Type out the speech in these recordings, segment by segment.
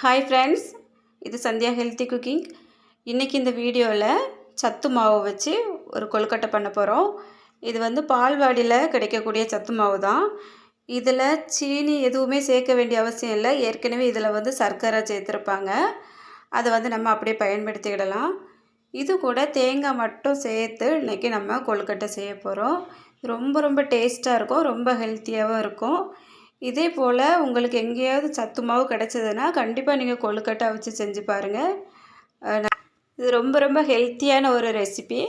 Hi friends, இது Sandhya healthy cooking. இன்றைக்கி இந்த வீடியோவில் சத்து மாவு வச்சு ஒரு கொழுக்கட்டை பண்ண போகிறோம். இது வந்து பால்வாடியில் கிடைக்கக்கூடிய சத்து மாவு தான். இதில் சீனி எதுவுமே சேர்க்க வேண்டிய அவசியம் இல்லை. ஏற்கனவே இதில் வந்து சர்க்கரை சேர்த்துருப்பாங்க. அதை வந்து நம்ம அப்படியே பயன்படுத்திக்கிடலாம். இது கூட தேங்காய் மட்டும் சேர்த்து இன்றைக்கி நம்ம கொழுக்கட்டை செய்ய போகிறோம். ரொம்ப ரொம்ப டேஸ்ட்டாக இருக்கும், ரொம்ப ஹெல்த்தியாகவும் இருக்கும். இதே போல் உங்களுக்கு எங்கேயாவது சத்து மாவு கிடச்சதுன்னா கண்டிப்பாக நீங்கள் கொழுக்கட்டை வச்சு செஞ்சு பாருங்கள். இது ரொம்ப ரொம்ப ஹெல்த்தியான ஒரு ரெசிபி.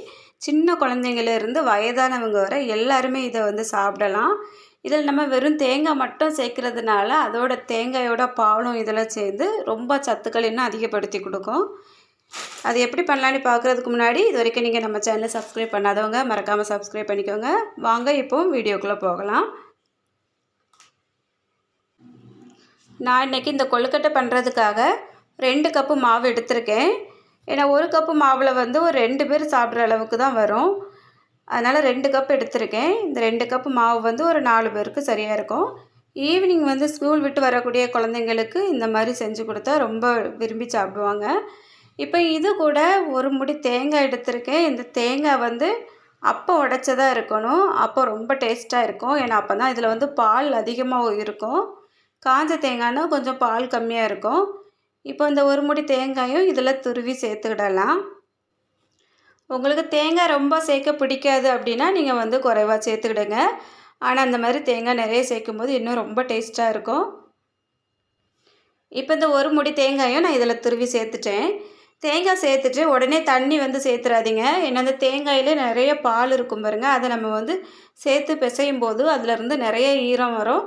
சின்ன குழந்தைங்கள்லேருந்து வயதானவங்க வரை எல்லாருமே இதை வந்து சாப்பிடலாம். இதில் நம்ம வெறும் தேங்காய் மட்டும் சேர்க்குறதுனால அதோட தேங்காயோட பாலும் இதெல்லாம் சேர்ந்து ரொம்ப சத்துக்கள் இன்னும் அதிகப்படுத்தி கொடுக்கும். அது எப்படி பண்ணலான்னு பார்க்குறதுக்கு முன்னாடி இது வரைக்கும் நீங்கள் நம்ம சேனலை சப்ஸ்கிரைப் பண்ணாதவங்க மறக்காமல் சப்ஸ்கிரைப் பண்ணிக்கோங்க. வாங்க இப்போ வீடியோக்குள்ளே போகலாம். நான் இன்றைக்கி இந்த கொழுக்கட்டை பண்ணுறதுக்காக 2 கப்பு மாவு எடுத்திருக்கேன். ஏன்னா 1 கப்பு மாவில் வந்து ஒரு 2 பேர் சாப்பிட்ற அளவுக்கு தான் வரும். அதனால் 2 கப் எடுத்திருக்கேன். இந்த 2 கப்பு மாவு வந்து ஒரு 4 பேருக்கு சரியாக இருக்கும். ஈவினிங் வந்து ஸ்கூல் விட்டு வரக்கூடிய குழந்தைங்களுக்கு இந்த மாதிரி செஞ்சு கொடுத்தா ரொம்ப விரும்பி சாப்பிடுவாங்க. இப்போ இது கூட ஒரு முடி தேங்காய் எடுத்திருக்கேன். இந்த தேங்காய் வந்து அப்போ உடைச்சதாக இருக்கணும். அப்போ ரொம்ப டேஸ்ட்டாக இருக்கும். ஏன்னா அப்போ தான் இதில் வந்து பால் அதிகமாக இருக்கும். காஞ்ச தேங்காய்னா கொஞ்சம் பால் கம்மியாக இருக்கும். இப்போ இந்த ஒரு முடி தேங்காயும் இதில் துருவி சேர்த்துக்கிடலாம். உங்களுக்கு தேங்காய் ரொம்ப சேர்க்க பிடிக்காது அப்படின்னா நீங்கள் வந்து குறைவாக சேர்த்துக்கிடுங்க. ஆனால் அந்த மாதிரி தேங்காய் நிறைய சேர்க்கும்போது இன்னும் ரொம்ப டேஸ்ட்டாக இருக்கும். இப்போ இந்த ஒரு முடி தேங்காயும் நான் இதில் துருவி சேர்த்துட்டேன். தேங்காய் சேர்த்துட்டு உடனே தண்ணி வந்து சேர்த்துறாதீங்க. ஏன்னா அந்த தேங்காயில் நிறைய பால் இருக்கும் பாருங்கள். அதை நம்ம வந்து சேர்த்து பிசையும் போது அதிலருந்து நிறைய ஈரம் வரும்.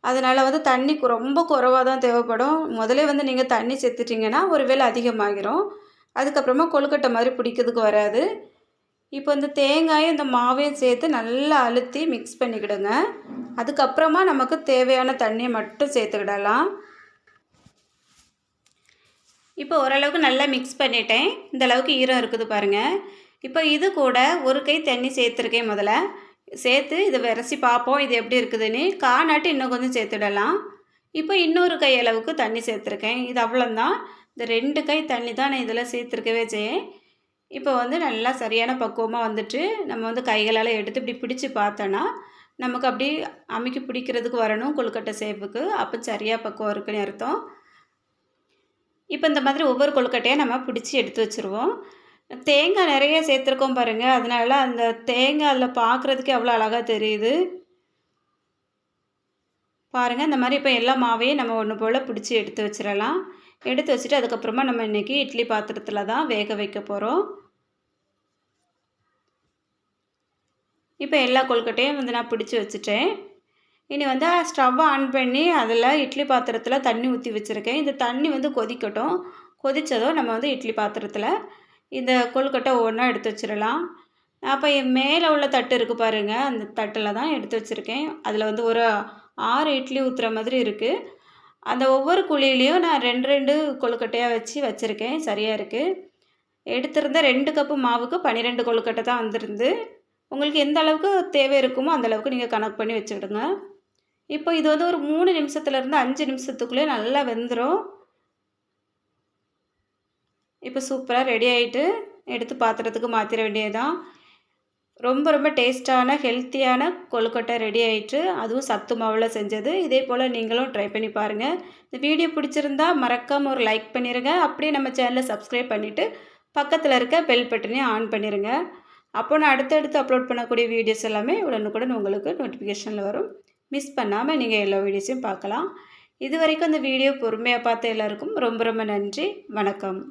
அதனால் வந்து தண்ணி ரொம்ப குறைவாக தான் தேவைப்படும். முதலே வந்து நீங்கள் தண்ணி சேர்த்துட்டிங்கன்னா ஒரு வேளை அதிகமாகிரும். அதுக்கப்புறமா கொழுக்கட்டை மாதிரி பிடிக்கிறதுக்கு வராது. இப்போ இந்த தேங்காயும் இந்த மாவையும் சேர்த்து நல்லா அழுத்தி மிக்ஸ் பண்ணிக்கிடுங்க. அதுக்கப்புறமா நமக்கு தேவையான தண்ணியை மட்டும் சேர்த்துக்கிடலாம். இப்போ ஓரளவுக்கு நல்லா மிக்ஸ் பண்ணிட்டேன். இந்த அளவுக்கு ஈரம் இருக்குது பாருங்கள். இப்போ இது கூட ஒரு கை தண்ணி சேர்த்துருக்கேன். முதல்ல சேர்த்து இதை விரசி பார்ப்போம் இது எப்படி இருக்குதுன்னு. காணாட்டு இன்னும் கொஞ்சம் சேர்த்துடலாம். இப்போ இன்னொரு கை அளவுக்கு தண்ணி சேர்த்துருக்கேன். இது அவ்வளோந்தான். இந்த 2 கை தண்ணி தான் நான் இதில் சேர்த்துருக்கவே செய்யேன். இப்போ வந்து நல்லா சரியான பக்குவமாக வந்துட்டு நம்ம வந்து கைகளால் எடுத்து இப்படி பிடிச்சி பார்த்தோன்னா நமக்கு அப்படி அமுக்கி பிடிக்கிறதுக்கு வரணும் கொழுக்கட்டை சேப்புக்கு. அப்போ சரியாக பக்குவம் இருக்குன்னு அர்த்தம். இப்போ இந்த மாதிரி ஒவ்வொரு கொழுக்கட்டையாக நம்ம பிடிச்சி எடுத்து வச்சுருவோம். தேங்காய் நிறைய சேர்த்துருக்கோம் பாருங்கள். அதனால அந்த தேங்காய் அதில் பார்க்குறதுக்கே அவ்வளோ அழகாக தெரியுது பாருங்கள். இந்த மாதிரி இப்போ எல்லா மாவையும் நம்ம ஒன்று போல் பிடிச்சி எடுத்து வச்சிடலாம். எடுத்து வச்சுட்டு அதுக்கப்புறமா நம்ம இன்றைக்கி இட்லி பாத்திரத்தில் தான் வேக வைக்க போகிறோம். இப்போ எல்லா கொழுக்கட்டையும் வந்து நான் பிடிச்சி வச்சுட்டேன். இனி வந்து ஸ்டவ்வை ஆன் பண்ணி அதில் இட்லி பாத்திரத்தில் தண்ணி ஊற்றி வச்சுருக்கேன். இந்த தண்ணி வந்து கொதிக்கட்டும். கொதித்ததும் நம்ம வந்து இட்லி பாத்திரத்தில் இந்த கொழுக்கட்டை ஒவ்வொன்றா எடுத்து வச்சிடலாம். அப்போ மேலே உள்ள தட்டு இருக்குது பாருங்கள். அந்த தட்டில் தான் எடுத்து வச்சுருக்கேன். அதில் வந்து ஒரு 6 இட்லி ஊற்றுற மாதிரி இருக்குது. அந்த ஒவ்வொரு குழியிலையும் நான் 2 கொழுக்கட்டையாக வச்சுருக்கேன். சரியாக இருக்குது. எடுத்திருந்த 2 கப்பு மாவுக்கு 12 கொழுக்கட்டை தான் வந்துருந்து. உங்களுக்கு எந்த அளவுக்கு தேவை இருக்குமோ அந்தளவுக்கு நீங்கள் கணக்கு பண்ணி வச்சுக்கிடுங்க. இப்போ இது வந்து ஒரு 3 நிமிஷத்துலேருந்து 5 நிமிஷத்துக்குள்ளே நல்லா வெந்துடும். இப்போ சூப்பராக ரெடி ஆகிட்டு எடுத்து பாத்திரத்துக்கு மாற்றிட வேண்டியதுதான். ரொம்ப ரொம்ப டேஸ்ட்டான ஹெல்த்தியான கொழுக்கட்டை ரெடி ஆகிட்டு, அதுவும் சத்து மாவில் செஞ்சது. இதே போல் நீங்களும் ட்ரை பண்ணி பாருங்கள். இந்த வீடியோ பிடிச்சிருந்தா மறக்காமல் ஒரு லைக் பண்ணிடுங்க. அப்படியே நம்ம சேனலை சப்ஸ்கிரைப் பண்ணிவிட்டு பக்கத்தில் இருக்க பெல் பட்டனையும் ஆன் பண்ணிடுங்க. அப்போ நான் அடுத்தடுத்து அப்லோட் பண்ணக்கூடிய வீடியோஸ் எல்லாமே உடனுக்குடன் உங்களுக்கு நோட்டிஃபிகேஷனில் வரும். மிஸ் பண்ணாமல் நீங்கள் எல்லா வீடியோஸையும் பார்க்கலாம். இது வரைக்கும் அந்த வீடியோ பொறுமையாக பார்த்த எல்லாருக்கும் ரொம்ப ரொம்ப நன்றி. வணக்கம்.